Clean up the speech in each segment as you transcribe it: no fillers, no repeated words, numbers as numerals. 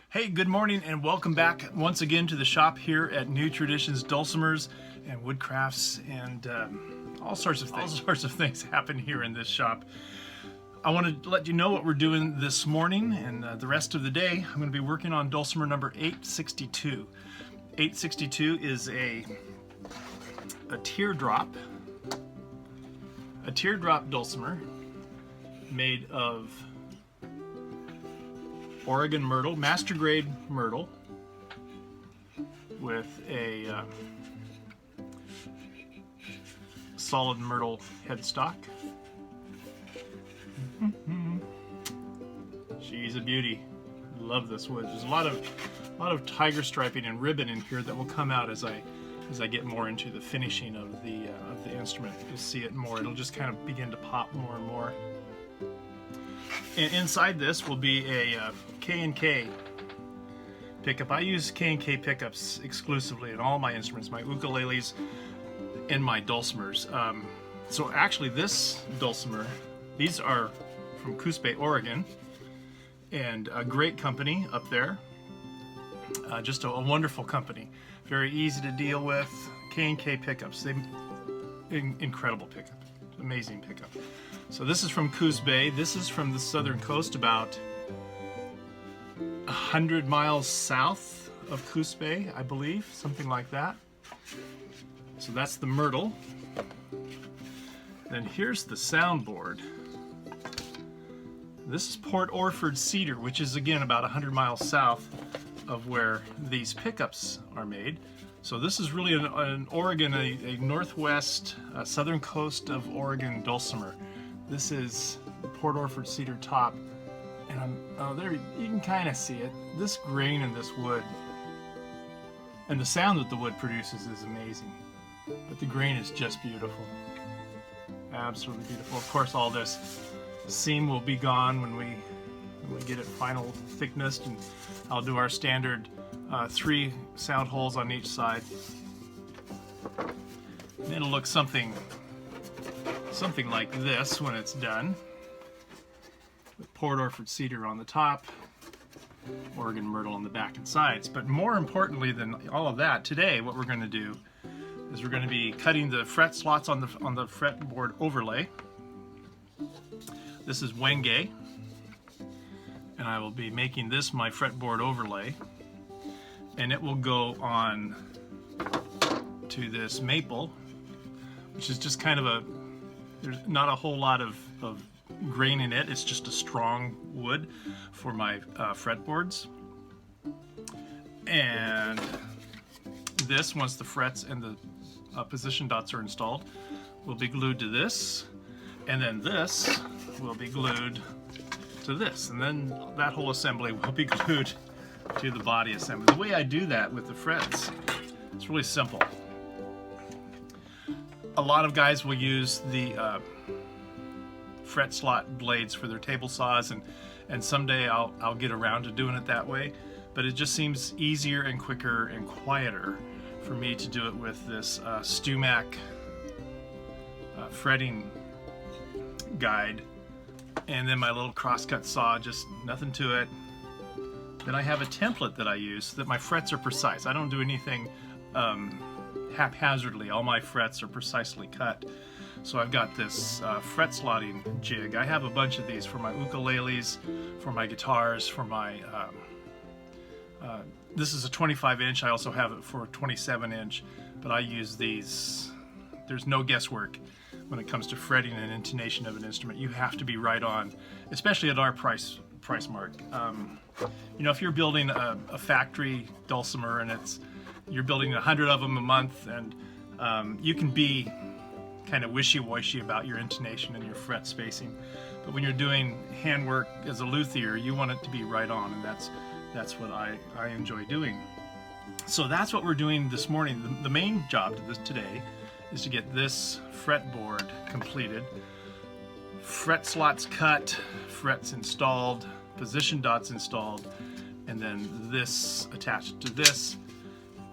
Hey, good morning and welcome back once again to the shop here at New Traditions Dulcimers and Woodcrafts and all sorts of things. All sorts of things happen here in this shop. I want to let you know what we're doing this morning and the rest of the day. I'm going to be working on Dulcimer number 862. 862 is a teardrop dulcimer made of Oregon myrtle, master grade myrtle, with a solid myrtle headstock. She's a beauty. Love this wood. There's a lot of tiger striping and ribbon in here that will come out as I get more into the finishing of the instrument. You'll see it more. It'll just kind of begin to pop more and more. And inside this will be a K&K pickup. I use K&K pickups exclusively in all my instruments, my ukuleles and my dulcimers. So actually this dulcimer, these are from Coos Bay, Oregon, and a great company up there. Just a wonderful company. Very easy to deal with. K&K pickups. Incredible pickup. Amazing pickup. So this is from Coos Bay. This is from the southern coast, about 100 miles south of Coos Bay, I believe, something like that. So that's the myrtle. Then here's the soundboard. This is Port Orford cedar, which is again about 100 miles south of where these pickups are made. So this is really an Oregon, a northwest, southern coast of Oregon dulcimer. This is the Port Orford cedar top, and there you can kind of see it. This grain in this wood, and the sound that the wood produces is amazing. But the grain is just beautiful, absolutely beautiful. Of course, all this seam will be gone when we get it final thickness, and I'll do our standard 3 sound holes on each side. And it'll look something like this when it's done, with Port Orford cedar on the top, Oregon myrtle on the back and sides. But more importantly than all of that, today what we're going to do is we're going to be cutting the fret slots on the fretboard overlay. This is Wenge, and I will be making this my fretboard overlay, and it will go on to this maple, which is just kind of there's not a whole lot of grain in it. It's just a strong wood for my fretboards. And this, once the frets and the position dots are installed, will be glued to this, and then this will be glued to this, and then that whole assembly will be glued to the body assembly. The way I do that with the frets, it's really simple. A lot of guys will use the fret slot blades for their table saws, and someday I'll get around to doing it that way, but it just seems easier and quicker and quieter for me to do it with this Stumac fretting guide, and then my little crosscut saw, just nothing to it. Then I have a template that I use so that my frets are precise. I don't do anything haphazardly. All my frets are precisely cut. So I've got this fret slotting jig. I have a bunch of these for my ukuleles, for my guitars, for my this is a 25-inch. I also have it for a 27-inch, but I use these. There's no guesswork when it comes to fretting and intonation of an instrument. You have to be right on, especially at our price mark. You know, if you're building a factory dulcimer and you're building 100 of them a month, and you can be kind of wishy-washy about your intonation and your fret spacing. But when you're doing handwork as a luthier, you want it to be right on, and that's what I enjoy doing. So that's what we're doing this morning. The main job today is to get this fretboard completed. Fret slots cut, frets installed, position dots installed, and then this attached to this.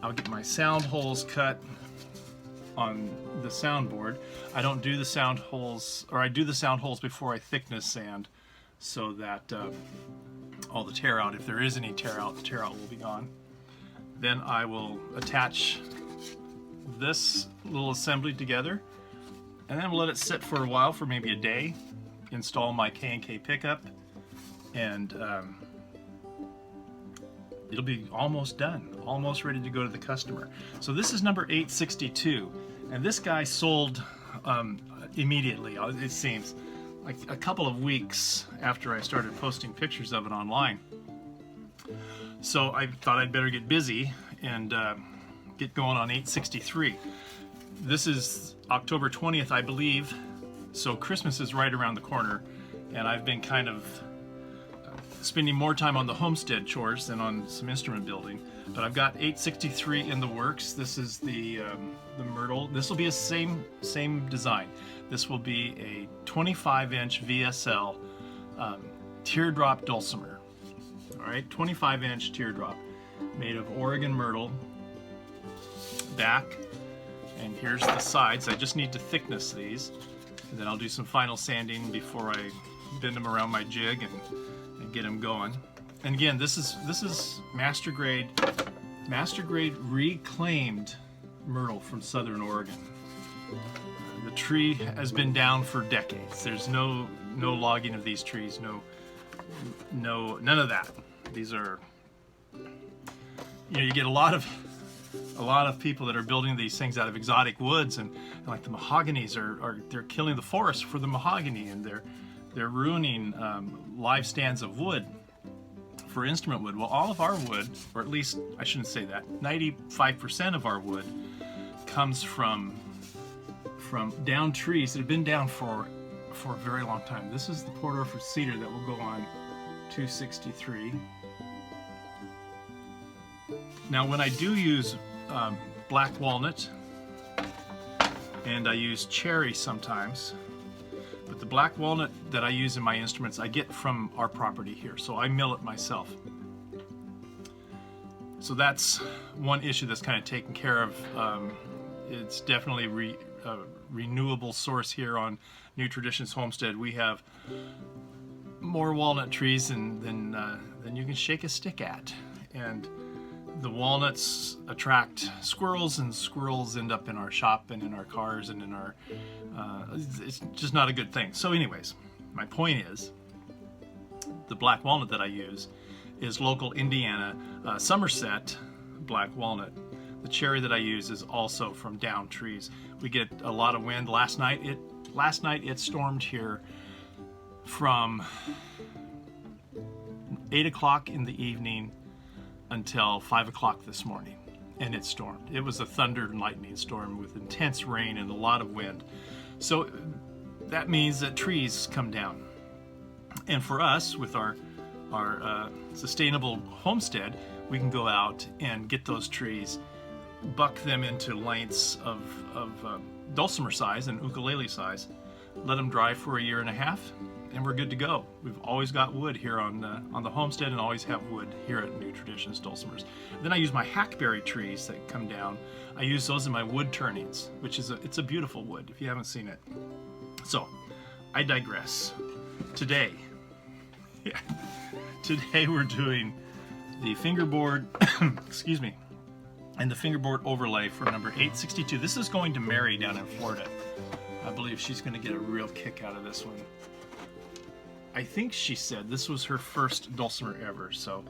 I'll get my sound holes cut on the soundboard. I don't do the sound holes, or I do the sound holes before I thickness sand, so that all the tear out. If there is any tear out, the tear out will be gone. Then I will attach this little assembly together, and then we'll let it sit for a while, for maybe a day. Install my K&K pickup, and it'll be almost done, almost ready to go to the customer. So this is number 862, and this guy sold immediately, it seems, like a couple of weeks after I started posting pictures of it online. So I thought I'd better get busy and get going on 863. This is October 20th, I believe, so Christmas is right around the corner, and I've been kind of spending more time on the homestead chores than on some instrument building. But I've got 863 in the works. This is the Myrtle. This will be a same design. This will be a 25-inch VSL teardrop dulcimer. All right, 25-inch teardrop, made of Oregon myrtle. Back, and here's the sides. I just need to thickness these, and then I'll do some final sanding before I bend them around my jig and get them going. And again, this is master grade reclaimed myrtle from Southern Oregon. The tree has been down for decades. There's no logging of these trees, none of that. These are, you get a lot of people that are building these things out of exotic woods, and like the mahoganies they're killing the forest for the mahogany, and they're ruining live stands of wood for instrument wood. Well, all of our wood, or at least I shouldn't say that, 95% of our wood comes from down trees that have been down for a very long time. This is the Port Orford cedar that will go on 263. Now, when I do use black walnut, and I use cherry sometimes, but the black walnut that I use in my instruments I get from our property here, so I mill it myself. So that's one issue that's kind of taken care of. It's definitely a renewable source here on New Traditions Homestead. We have more walnut trees than you can shake a stick at, and the walnuts attract squirrels, and squirrels end up in our shop and in our cars and in our it's just not a good thing. So anyways, my point is, the black walnut that I use is local Indiana, Somerset black walnut. The cherry that I use is also from down trees. We get a lot of wind. Last night it stormed here from 8 o'clock in the evening until 5 o'clock this morning, and it stormed. It was a thunder and lightning storm with intense rain and a lot of wind. So that means that trees come down. And for us, with our sustainable homestead, we can go out and get those trees, buck them into lengths of dulcimer size and ukulele size, let them dry for a year and a half, and we're good to go. We've always got wood here on the homestead, and always have wood here at New Traditions Dulcimers. Then I use my hackberry trees that come down. I use those in my wood turnings, which is it's a beautiful wood if you haven't seen it. So I digress. Today we're doing the fingerboard, excuse me, and the fingerboard overlay for number 862. This is going to Mary down in Florida. I believe she's going to get a real kick out of this one. I think she said this was her first dulcimer ever, so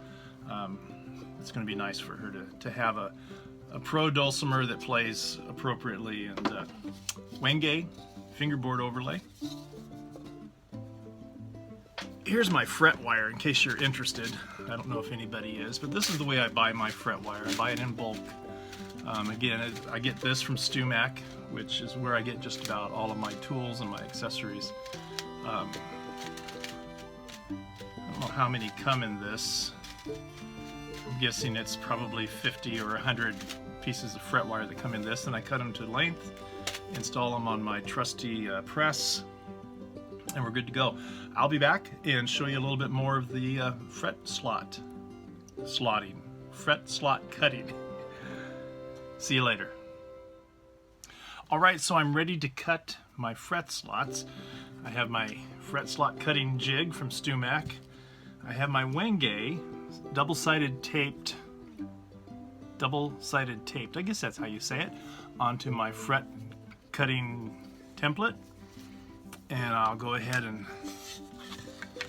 it's going to be nice for her to have a pro dulcimer that plays appropriately. And Wenge fingerboard overlay. Here's my fret wire in case you're interested. I don't know if anybody is, but this is the way I buy my fret wire. I buy it in bulk. Again, I get this from StuMac, which is where I get just about all of my tools and my accessories. I don't know how many come in this. I'm guessing it's probably 50 or 100 pieces of fret wire that come in this, and I cut them to length, install them on my trusty press, and we're good to go. I'll be back and show you a little bit more of the fret slot cutting. See you later. Alright, so I'm ready to cut my fret slots. I have my fret slot cutting jig from StuMac. I have my Wenge double-sided taped, I guess that's how you say it, onto my fret cutting template, and I'll go ahead and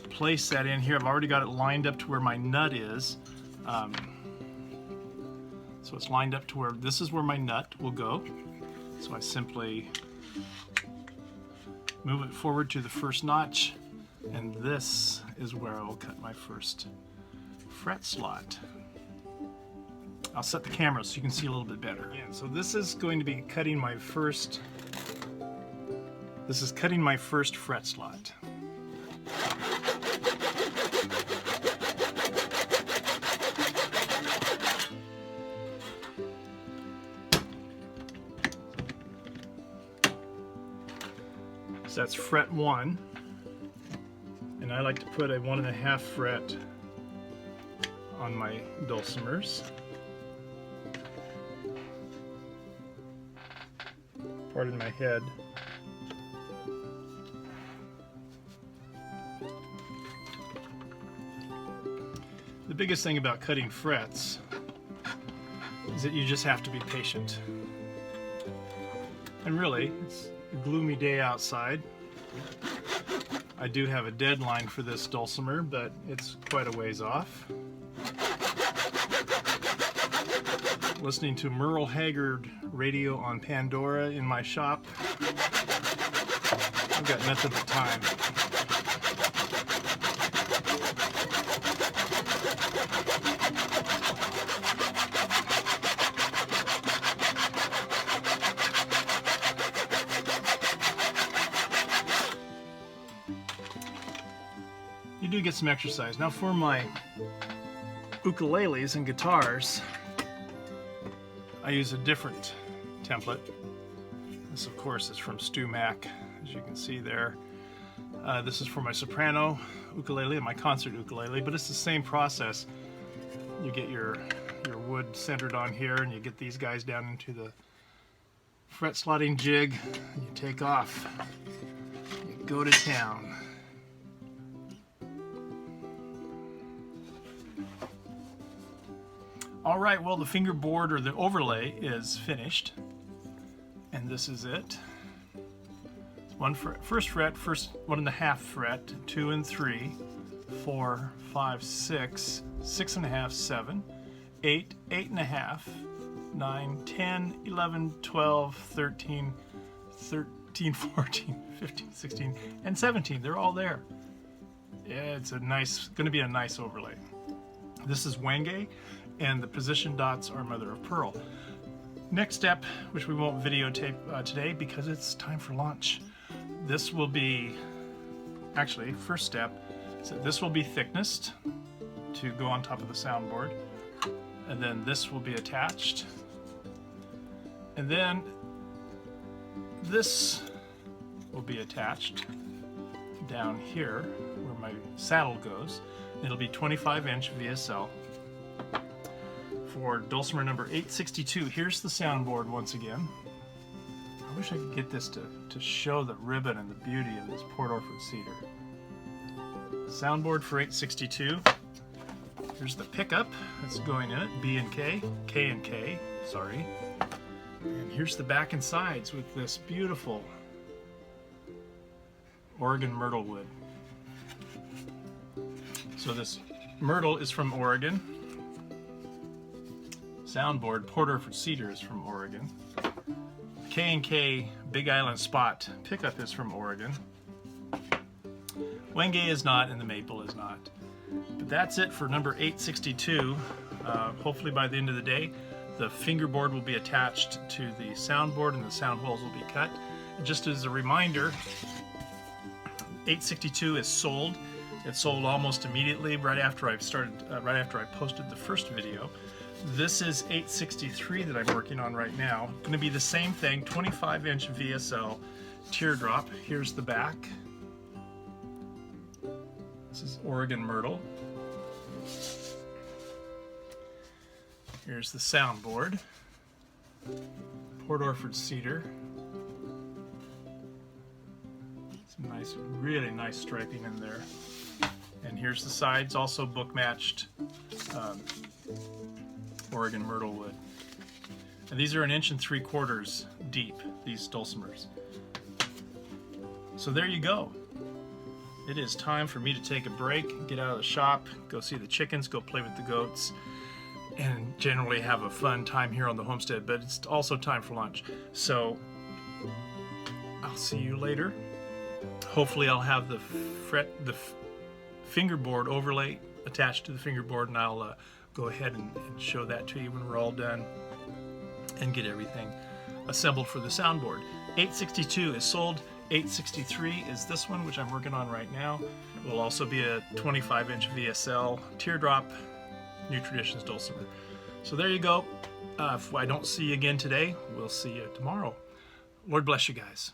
place that in here. I've already got it lined up to where my nut is, so it's lined up to where this is where my nut will go. So I simply move it forward to the first notch, and this is where I will cut my first fret slot. I'll set the camera so you can see a little bit better. So this is going to be cutting my first, fret slot. So that's fret 1, and I like to put a 1.5 fret on my dulcimers. Pardon my head. The biggest thing about cutting frets is that you just have to be patient. And really, it's a gloomy day outside. I do have a deadline for this dulcimer, but it's quite a ways off. Listening to Merle Haggard radio on Pandora in my shop. I've got nothing but time. You do get some exercise. Now for my ukuleles and guitars, I use a different template. This, of course, is from Stu Mac, as you can see there. This is for my soprano ukulele and my concert ukulele, but it's the same process. You get your wood centered on here, and you get these guys down into the fret slotting jig, and you take off. You go to town. All right, well, the fingerboard or the overlay is finished, and this is it. One fret, first 1.5 fret, 2 and 3, 4, 5, 6, 6.5, 7, 8, 8.5, 9, 10, 11, 12, 13, 14, 15, 16, and 17. They're all there. Yeah, it's going to be a nice overlay. This is Wenge, and the position dots are mother of pearl. Next step, which we won't videotape today because it's time for lunch. This will be, actually, first step, so this will be thicknessed to go on top of the soundboard, and then this will be attached, and then this will be attached down here where my saddle goes. It'll be 25-inch VSL. For dulcimer number 862, here's the soundboard once again. I wish I could get this to show the ribbon and the beauty of this Port Orford cedar. Soundboard for 862. Here's the pickup that's going in it, B and K, K and K, sorry. And here's the back and sides with this beautiful Oregon myrtle wood. So this myrtle is from Oregon. Soundboard, Port Orford cedar, is from Oregon. K&K Big Island Spot pickup is from Oregon. Wenge is not, and the maple is not. But that's it for number 862. Hopefully by the end of the day, the fingerboard will be attached to the soundboard and the sound holes will be cut. And just as a reminder, 862 is sold. It sold almost immediately right after I posted the first video. This is 863 that I'm working on right now. Going to be the same thing, 25-inch VSL teardrop. Here's the back. This is Oregon myrtle. Here's the soundboard, Port Orford cedar. Some nice, really nice striping in there. And here's the sides, also book matched Oregon myrtle wood. And these are 1 3/4 deep, these dulcimers. So there you go. It is time for me to take a break, get out of the shop, go see the chickens, go play with the goats, and generally have a fun time here on the homestead, but it's also time for lunch. So I'll see you later. Hopefully I'll have the fingerboard overlay attached to the fingerboard, and I'll go ahead and show that to you when we're all done and get everything assembled for the soundboard. 862 is sold. 863 is this one, which I'm working on right now. It will also be a 25-inch VSL teardrop, New Traditions Dulcimer. So there you go. If I don't see you again today, we'll see you tomorrow. Lord bless you guys.